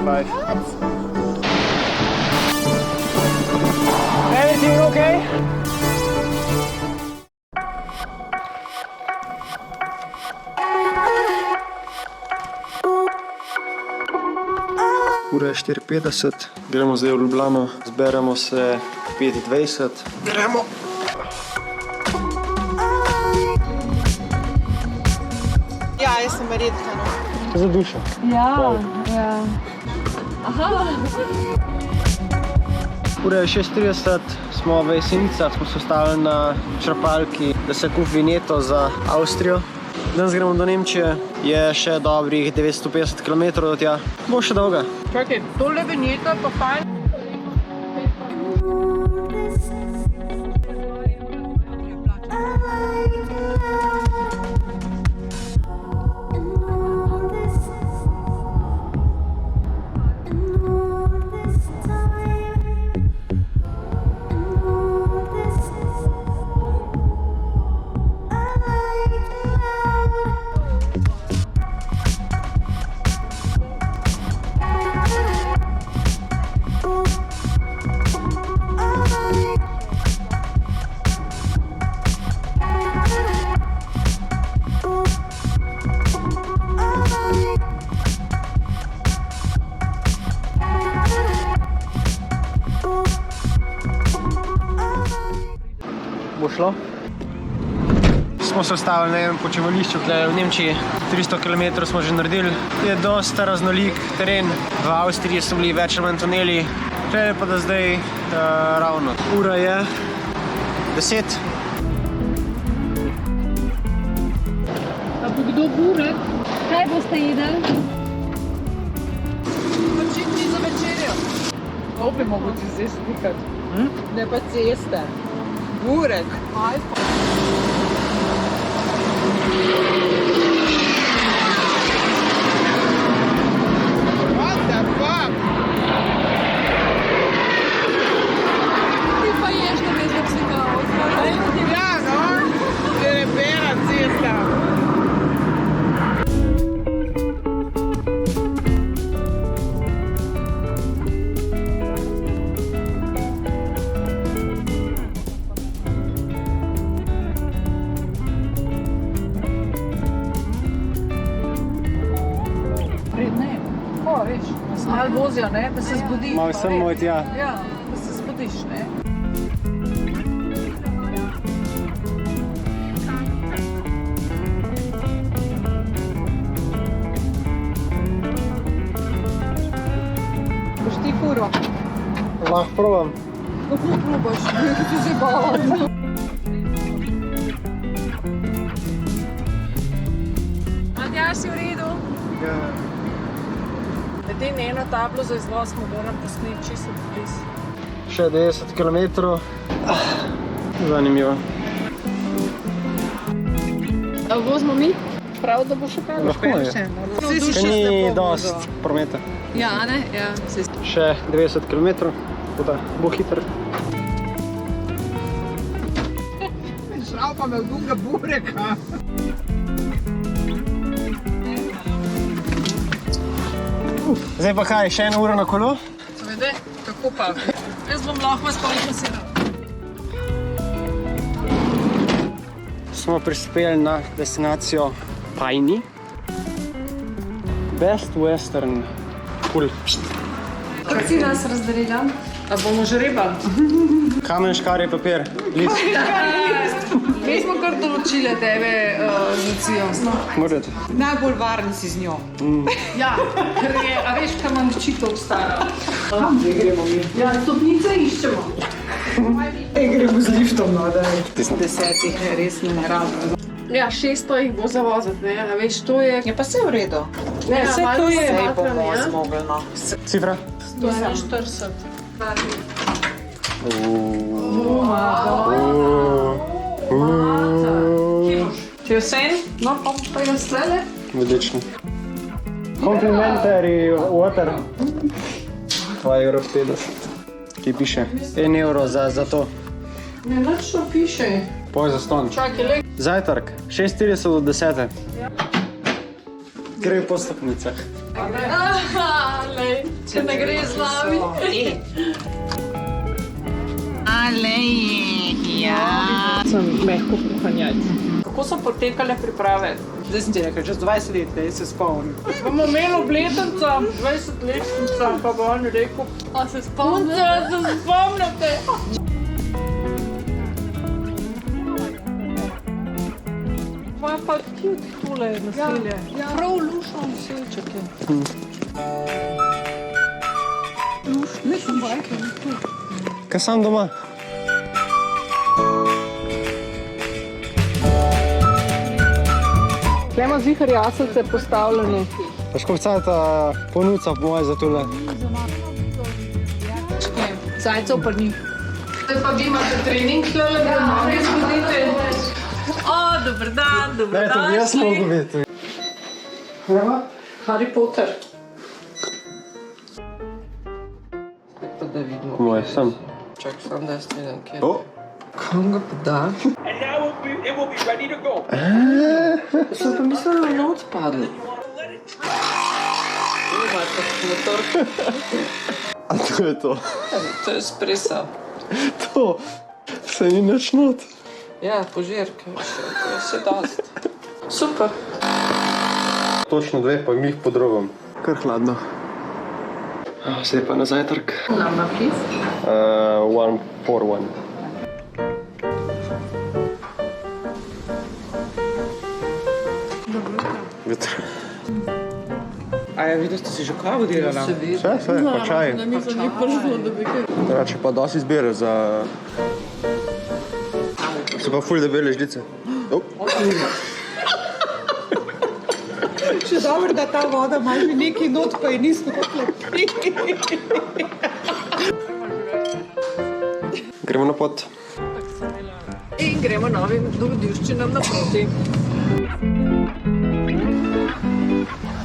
5. Everything okay? Ura je 4:50, gremo zdaj v Ljubljano, zberemo se 5:20. Gremo! Ja, jaz sem redka. Za dušo. Ja, ja. Aha. Ura je 6:30, smo v Jesenicah, smo se ustavili na črpalki, da se kupi vinjeto za Avstrijo. Danes gremo do Nemčije, je še dobrih 950 km do tja. Bo še dolga. Čakaj, tole vinjeta pa fajn. Bo šlo? Smo se ustavili na enem počivališču v Nemčiji. 300 km smo že naredili. Je dosta raznolik teren. V Avstriji so bili več ali manj tuneli. Tukaj pa da zdaj ravno. Ura je 10. A bo kdo burek? Kaj boste jedli? Počitni za večerjo. To bi mogoče zdaj slikati. Ne pa ceste. Burek. What the fuck? Ti pa ješ, da veš, da si kao. Ja, no? Debela cesta. Malo vozijo, ne? Da se zbudiš. Malo sem moj tja. Ja, da se zbudiš, ne? Boš ti furo? Lahko probam. Kako probaš? Ti se bavati. Matjaž, si v redu? Ja. Edini eno tablo za izvoz smo moram posneti čisto bliz. Še 90 km. Zanimivo. A vozimo mi? Prav, da bo še kaj? Lahko je. Ker ni dost prometa. Ja, ne? Ja. Še 90 km, tako da bo hiter. Žal pa me v dunga bureka. Zdaj pa kaj, še 1 uro na kolo? Seveda, kako pa? Jaz bom lahko vas pa vyposedal. Smo prispeli na destinacijo Pajni. Best Western. Cool. Kako si nas razdelila? A bomo žrebali? Kamen, škarje, papir. List. Mi smo kar določile tebe nicijo. Morate. Najbolj varni si z njo. Ja, ker je, a veš, kaj imam čitov stara. Zdaj gremo mi. Ja, stopnice iščemo. Gremo z liftom, no, da je. 10 je res ne rado. Ja, 600 jih bo zavoziti, ne? A veš, to je... Je pa vse v redu. Ne, Vse ja, to je. malo Vse bomo smatrano, ja. zmogli, no. Cifra? 140. Če je vse, no pa je slede. Odlično. Complimentary water. 2,50 €. Ki piše 1 € za to. Ne, nič to piše. Poj za ston. Čakaj, le. Zajtrk, 6:30 do 10. Gre po stopnicah. Če ne gre z nami. Sem mehko kuhanjajce. Kako so potekale priprave? Zdaj sem ti rekel, čez 20 let, da se spomnim. Bomo imeli obletnica, 20-letnica, pa bo on rekel, a se spomnite? Moja pa cute tule nasilje. Prav lušno nasilček je. Lušno bajke. Kaj sam doma? Tukaj ima zihar jaslice postavljene. Pač koliko cajta ponudca po moje za tole? Zajcev pa ni. Zdaj pa vi imate trening tole, da noge zgodite. O, dober dan, dober Daj, to bi jaz mogo biti. Harry Potter. Pa da vidimo. Moje sem. Čak, sam da jaz vidim, kjer. O! Kam ga pa da? And now it will be ready to go. Sem pa mislila, da noc padli. Imate motor. A to je to? To je espresso. To! Se ni nič not. Ja, požirke, to je vse dost. Super. Točno 2, pa mi jih podrobam. Kar hladno. Zdaj pa na zajtrk. Nama pis. 1-4-1. Jutro. A ja, videl ste si že kavo delala? Vse, pa čaj. Nisem ni prišlo, da bi kaj. Drugače pa dosti izbire za... So pa ful debele žlice. Še dobro, da ta voda ima že neki not, pa je nismo piti. Gremo na pot. In gremo novim dogodivščinam naproti.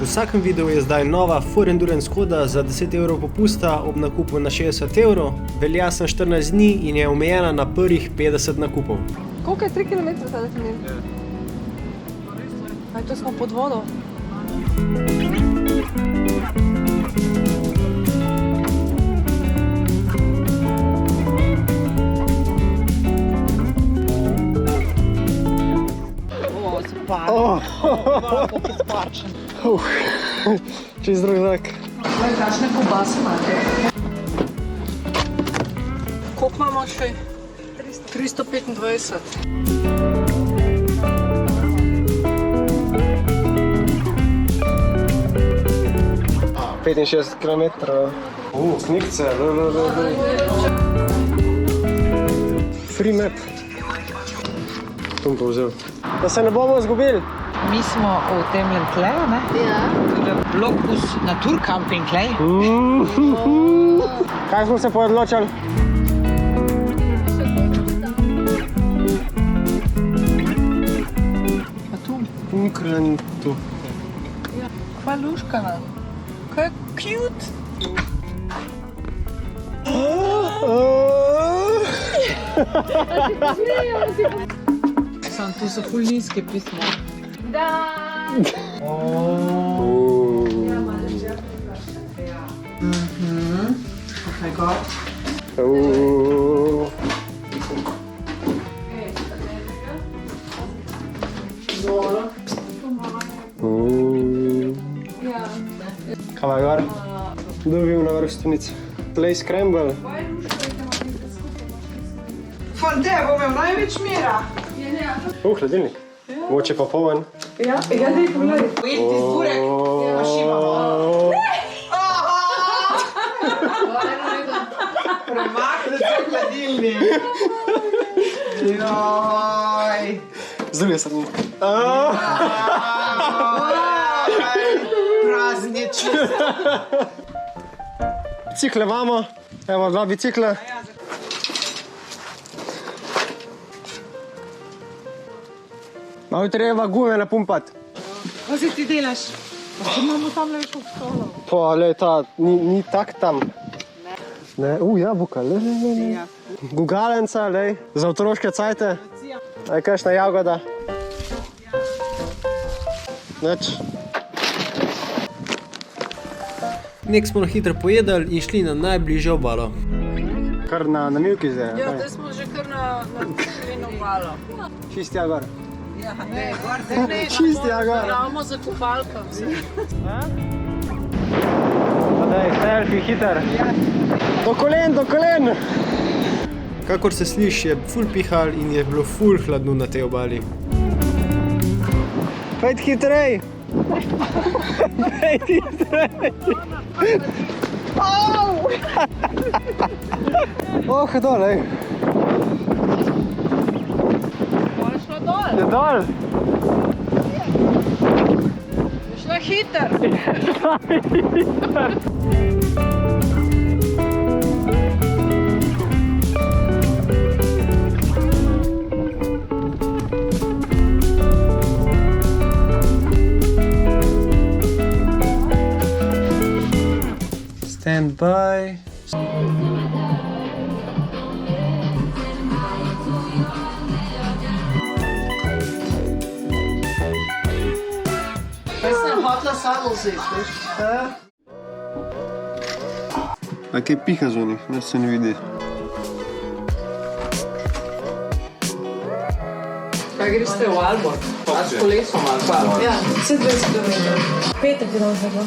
V vsakem videu je zdaj nova Ford Endurance Skoda za 10 € popusta ob nakupu na 60 €. Velja sem 14 dni in je omejena na prvih 50 nakupov. Koliko je 3 km tale termin? Aj, to smo pod vodo. Čez drug zrak. Kakšne kobase imate? Koliko imamo še? 325. 65 kilometrov. Knjigce. Free map. Bom pa vzel. Da se ne bomo izgubili. Mi smo v tem kleju, ne? Ja. Blokus Naturcamping klej. Kaj smo se pa odločili? Pa tu? Ukran tu. Kva luškana. Kaj cute. Sam tu so ful nizke pismo. Okay, got. Kaj je gor? Dobil na vrh stopnice. Tlej scramble. Fante, bo imel največ mira. Hladilnik. Moče pa poln. Ja, daj pogledaj. Pojedi zburek, pa šibamo. Premakni se hladilnik. Joj. Z druge strani. Praznično. Bicikle imamo. Evo, 2 bicikla. Malo treba gume napumpati. Kaj si ti delaš? Imamo tam le še v stolo. Pa, lej, ta ni tak tam. Ne, jabuka, le. Gugalenca, lej, za otroške cajte. Kakšna jagoda. Nič. Nek smo hitro pojedali in šli na najbližjo obalo. Kar na Milki zdaj. Ja, zdaj smo že kar na celino malo. Čisti agor. Ja, ne, gor ne. Čisti agor. Ravno za kopalkam. Pa daj, selfie, hiter. Do kolen, do kolen. Kakor se sliši, je ful pihal in je bilo ful hladno na tej obali. Pejt hitrej. Pejt hitrej. Oh, dol, ej. Bo je šlo dol. Je dol. Je šlo hiter. Stand by. Jaz sem hotela samo vzeti, veš. A kaj piha z onih, da se ne vidi. Kaj greste v Albo? S kolesom ali pa? Ja, 20 km. Petek je dolžno.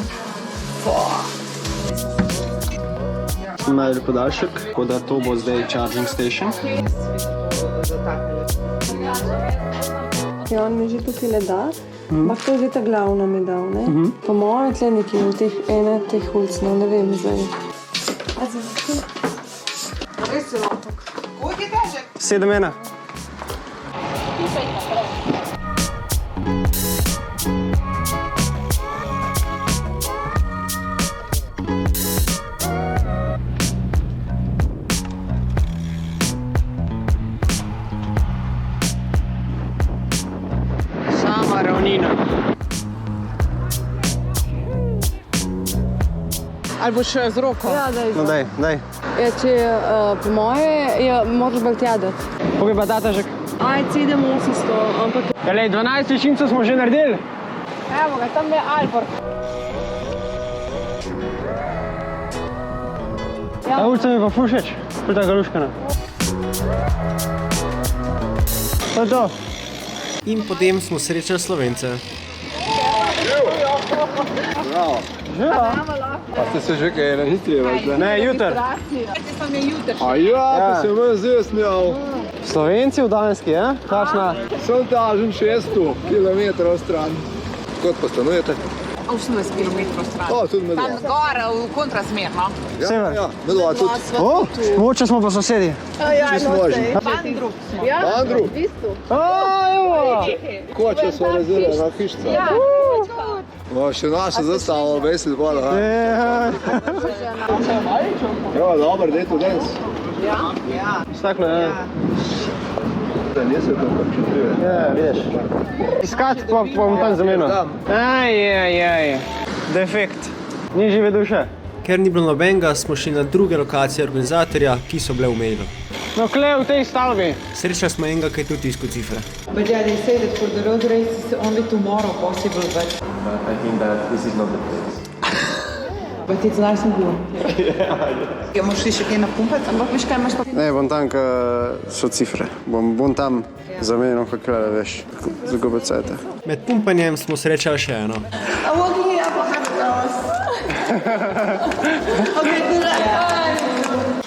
Najbolj podaljšek, tako da to bo zdaj charging station. Ja, on mi že tukaj le da, ampak to je zdaj ta glavna mi dal, ne? Po mojem tle nekje v teh, ene teh ulic, no, ne vem zdaj. Res je lotok. Koliko je težek? 7 Sama ravnina. Ali boš še z roko? Ja, daj. No daj, daj. Ja, če po moje je moraš bolj tja dati. Koliko je pa ta težek? Aj, 700, ampak... Lej, 12 višincev smo že naredili. Evo ga, tam je Albor. Ta ulica mi pa ful všeč, ful taka luškana. To je to. In potem smo srečali Slovence. Pa ste se že kaj nahitrili? Ne, jutr. Sem je jutr. A ja, pa sem vas zdaj smijal. Slovenci v Danski, ja? Kakšna? Sem tažen 600 km stran. Kot pa stanujete? 18 km stran. O, tudi med Tam gor, v kontrasmer, no? Ja, Sever. ja, med dva tudi. O, mogoče smo pa sosedi. Čisto možni. Bandruk smo. Andru, O, evo! koče so razvile na hišca. O, še naša zastava, vesel bola. Ja, Ja, dober, dej to danes. staklo, ja. Nisi to počutil. Ja, vidiš. Iskat pa bom tam zamenil. Aj. Defekt. Ni žive duše. Ker ni bilo nobenega, smo šli na druge lokacije organizatorja, ki so bile v mailu. No, kle v tej stavbi. Srečali smo enega, ki je tudi tiskal cifre. But yeah, they say that for the road race it's only tomorrow possible, but I think that this is not the place. it's nice and cool. Ja, moraš še kaj napumpati, ampak veš kaj imaš pa... Ne, bom tam, ko so cifre. Bom tam zamenil, kako veš, za gobecete. Med pumpanjem smo srečali še eno.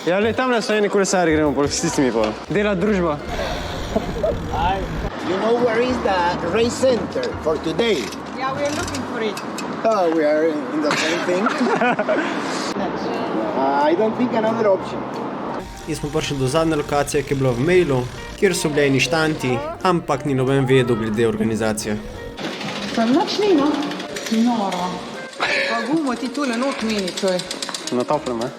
Ja, le tam so eni kolesari, gremo pol s tistimi pol. Dela družba. You know where is the race center for today? Yeah, we are looking for it. Oh, we are in the same thing. I don't think another option. In smo prišli do zadnje lokacije, ki je bila v mailu, kjer so bili eni štanti, ampak ni noben vedel glede organizacije. Tam noč ni, no? Noro. Pa gumo ti tule not meni, čoj. Na toplem, eh?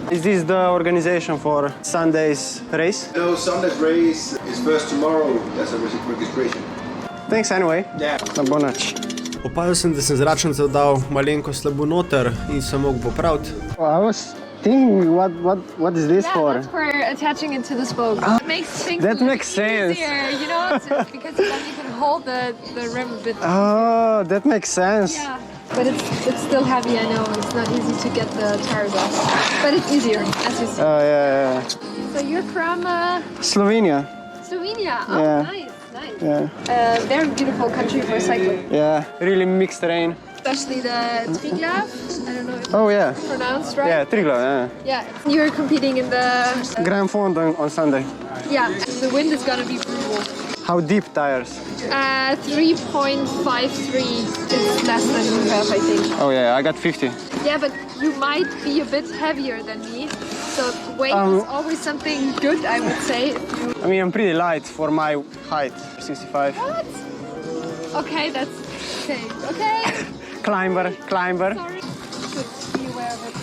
Is this the organization for Sunday's race? No, Sunday's race is first tomorrow. That's a registration. Thanks anyway. Yeah. Na bo noč. Opazil sem, da sem zračnico dal malenko slabo noter in sem mogel popraviti. I was thing. What is this for? That's for attaching it to the spoke. It makes things That a little makes sense. easier, you know, because then you can hold the rim a bit. Oh, that makes sense. Yeah, but it's still heavy. I know it's not easy to get the tires off, but it's easier as you see. Oh, yeah. So you're from Slovenia. Slovenia. Oh, Yeah. nice. Yeah. Very beautiful country for cycling, Yeah, really mixed terrain. especially the Triglav. I don't know if Oh, yeah. it's pronounced right. Yeah, Triglav, yeah. Yeah, you're competing in the Grand Fond on Sunday. yeah. The wind is gonna be brutal. How deep tires? 3.53 is less than you have, I think. Oh, yeah, I got 50. Yeah, but you might be a bit heavier than me, so weight is always something good, I would say. I mean, I'm pretty light for my height, 65. What? Okay, that's okay. Okay. Climber. Sorry. Good. Be aware of it.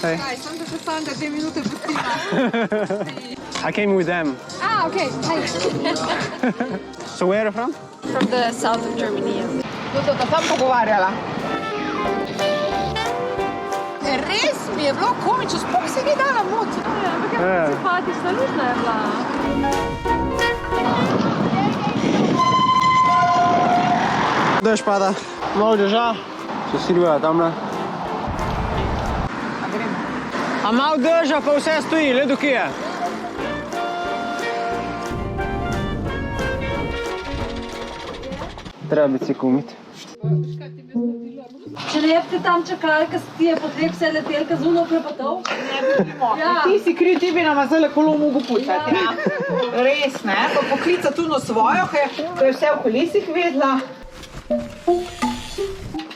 Hey. Guys, sam da se sam da 2 minute pustima. I came with them. Ah, okay. Hi. So where are you from? From the south of Germany. Bodo da tam pogovarjala. Res mi je bilo komično, sploh se ni dala moti. Ja. Simpatična, lužna je bila. Dež pada. Malo deža. Še Silvija tamle. A malo deža, pa vse stoji, ledu kje je. Treba bicikl umiti. Če ne bi tam čakali, ker ti je potreb vse letelka zuno prepotov? Ti si kriv, ti bi nama zdaj kolo mogo pucati. Ja. Res, ne? Pa poklica tu na svojo, ko je vse v kolesih vedla.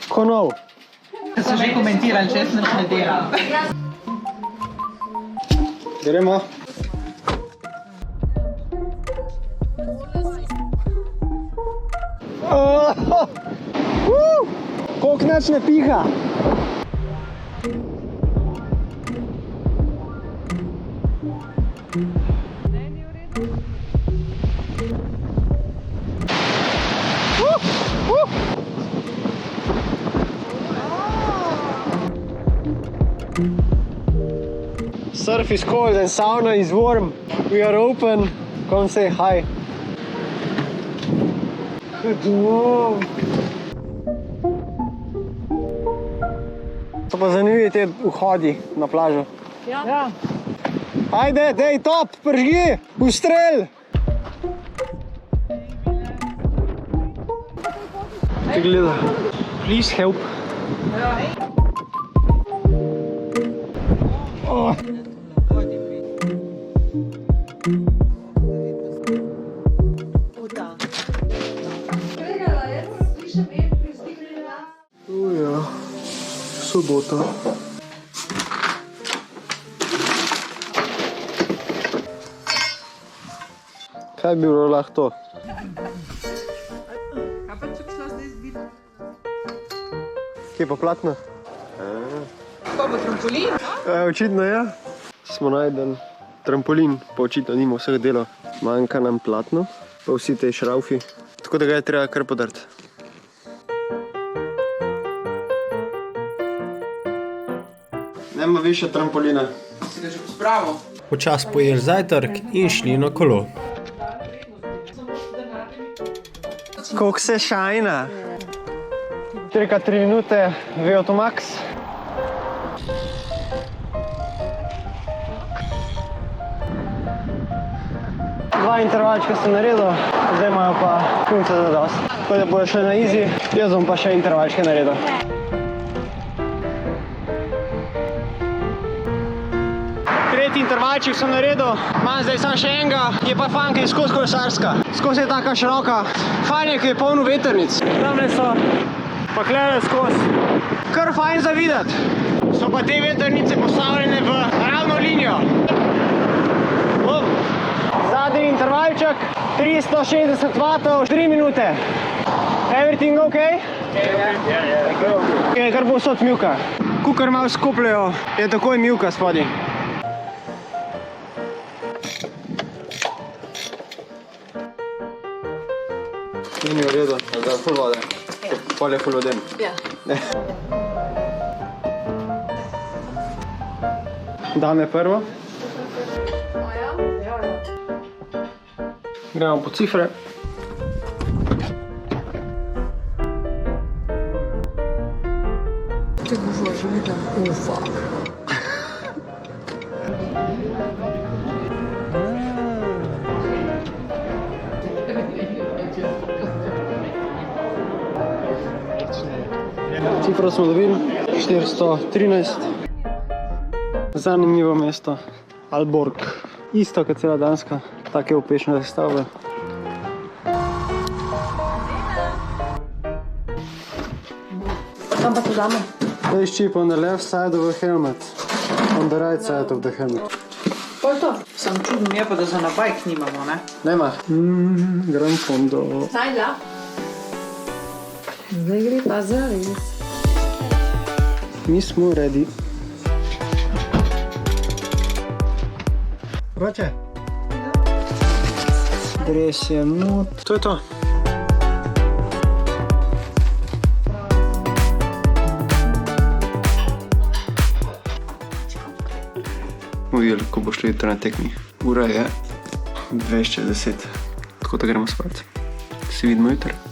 Ko nov. So že komentirali, če jaz nič ne delam. Gremo. Koliko nič ne piha. Surf is cold and sauna is warm. We are open. Come say hi. Wow. So pa zanimivi te vhodi na plažo. Ja. Ajde, dej, top, pržgi, ustrel! Ti gleda. Please help. Oh. Ja, sobota. Kaj bi bilo lahko to? Kaj pa če bi šla zdaj zbiti? Kje pa platno? To bo trampolin? Očitno ja. Smo najdel trampolin, pa očitno nima vseh delov. Manjka nam platno, pa vsi te šraufi. Tako da ga je treba kar podariti. Nema više trampolina. Si ga že pospravil? Počas pojeli zajtrk in šli na kolo. Koliko se šajna. 3x3 minute, VO2 max. Dva intervalčka sem naredil, zdaj imajo pa punce za dost. Tako da bojo šli na easy, jaz bom pa še intervalčke naredil. Tretji intervalček sem naredil, imam zdaj sam še enega, je pa fajn, ki je skozi kolesarska. Skozi je taka široka, fajn je, ki je polno vetrnic. Tamle so, pa klede skozi. Kar fajn za videti. So pa te vetrnice postavljene v ravno linijo. Zadnji intervalček, 360 vatov, 3 minute. Everything okay? Okay, kar bo vsot mivka. Kukar malo skupljajo, je takoj mivka spodaj. Ni v redu, da je ful vode. Pol je ful voden. Ja. Dame prvo. Gremo po cifre. Cifro smo dobili, 413. Zanimivo mesto, Alborg. Isto kot cela Danska, take upečne stavbe. Kam pa to damo? Place chip on the left side of the helmet, on the right side of the helmet. To je to. Sam čudno je pa, da za nabajk nimamo, ne? Nema. Gran fondo. Najda. Zdaj gre pa za res. Mi smo ready. Vroče. Dres je not. To je to. Bomo videli, ko bo šlo jutro na tekmi. Ura je 20:10, tako da gremo spat. Se vidimo jutro.